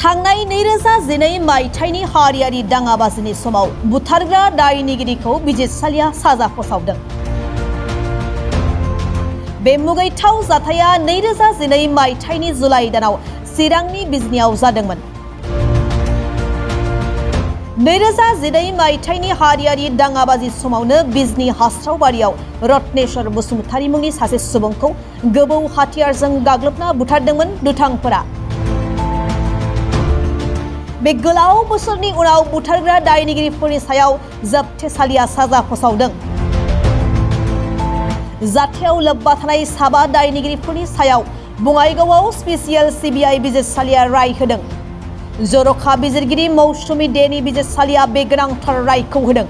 थांनाय 2012 मायथाइनि हारियारि दाङाबाजिनि समाव बुथारग्रा दायनिगिरिखौ बिजिरसालिया साजा फोसावदों। बे मुगैथाव जाथाया 2012 मायथाइनि जुलाइ दानाव चिरांनि बिजनियाव जादोंमोन। 2012 मायथाइनि हारियारि दाङाबाजि समावनो बिजनि हास्रावबारियाव रत्नेश्वर बसुमतारी मुंनि सासे सुबुंखौ गोबौ हाथियारजों गाग्लोबना बुथारदोंमोन दुथांफोरा। बे गोलाव बोसोरनि उनाव बुथारग्रा दायनिगिरिफोरनि सायाव जोबथेसालिया साजा फोसावदों। जाथायाव लोब्बा थानाय साबा दायनिगिरिफोरनि सायाव बङाइगावआव स्पेसियेल सिबिआइ बिजिरसालिया राय होदों। जर'खा बिजिरगिरि मौसुमी देनि बिजिरसालिया बे गोनांथार रायखौ होदों।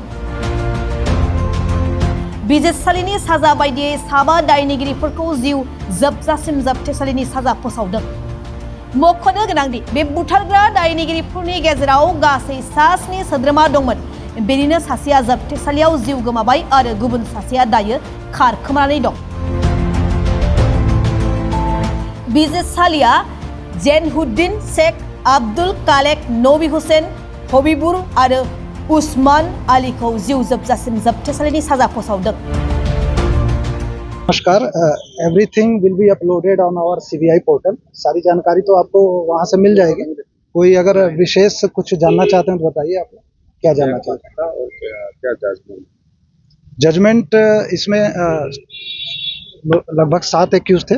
बिजिरसालिनि साजा बायदियै साबा दायनिगिरिफोरखौ जिउ जोबजासिम जोबथेसालिनि साजा फोसावदों। मख'नो गोनांदि बे बुथारग्रा दायनिगिरिफोरनि गेजेराव गासै 7 सोद्रोमा दंमोन। बेनिनो सासेया जोबथेसालियाव जिउ गोमाबाय आरो गुबुन सासेया दायो खारखोमानानै दं। बिजिरसालिया जेनहुद्दिन शेख, आब्दुल कालेक, नबी हुसैन, हबीबुर आरो उस्मान आलीखौ जिउ जोबजासिम जोबथेसालिनि साजा फोसावदों। नमस्कार, everything will be uploaded on our CBI portal. सारी जानकारी तो आपको वहां से मिल जाएगी। कोई अगर विशेष कुछ जानना चाहते हैं तो बताइए, आप क्या जानना चाहते हैं? और क्या जजमेंट इसमें लगभग 7 एक्यूज थे।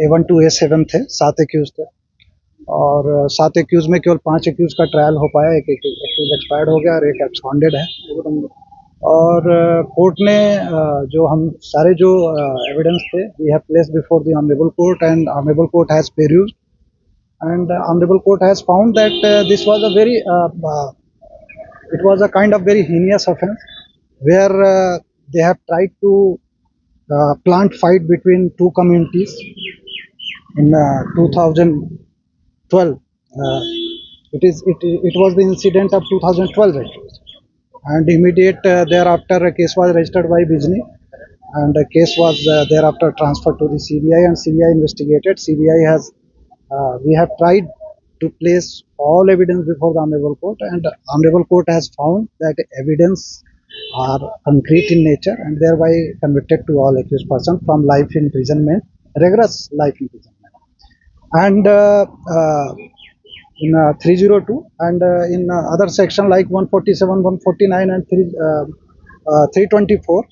A1 to A7 थे, 7 एक्यूज थे और 7 एक्यूज में केवल 5 एक्यूज का ट्रायल हो पाया। एक एक्यूज एक्सपायर्ड हो गया और एक एब्सकॉन्डेड है। और कोर्ट ने जो हम सारे जो एविडेंस थे we have placed before the honourable court and honourable court has perused and honourable court has found that this was a very it was a kind of very heinous offense where they have tried to plant fight between two communities in 2012. It was the incident of 2012 actually. And immediate thereafter a case was registered by Bijni and a case was thereafter transferred to the CBI and CBI investigated. CBI has we have tried to place all evidence before the honorable court and honorable court has found that evidence are concrete in nature and thereby convicted to all accused person from life imprisonment, rigorous life imprisonment. And in 302 and in other section like 147, 149 and 324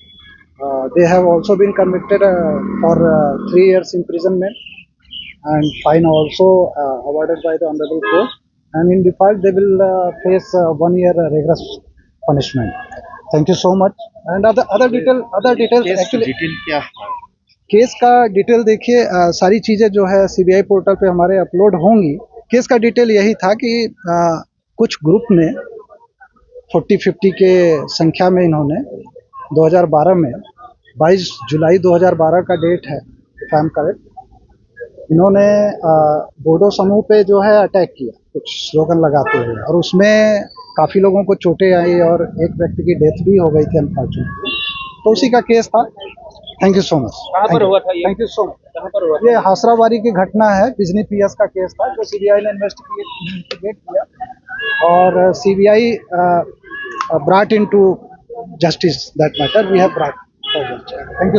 they have also been convicted for 3 years imprisonment and fine also awarded by the honorable court, and in default they will face 1 year rigorous punishment. Thank you so much. And other details actually detail क्या case का detail देखिए, सारी चीज़ें जो है CBI portal पे हमारे upload होंगी। केस का डिटेल यही था कि कुछ ग्रुप ने 40-50 के संख्या में इन्होंने 2012 में 22 जुलाई 2012 का डेट है इफ आई एम करेक्ट, इन्होंने बोडो समूह पे जो है अटैक किया कुछ स्लोगन लगाते हुए और उसमें काफ़ी लोगों को चोटें आई और एक व्यक्ति की डेथ भी हो गई थी अनफॉर्चुनेटली। तो उसी का केस था। Thank you so much. कहाँ पर हुआ था ये? Thank you so much. कहाँ पर हुआ था? ये हासराबारी की घटना है, बिजनी पीएस का केस था जो सीबीआई ने इन्वेस्टिगेट किया और CBI brought into justice that matter we have brought for justice. Thank you.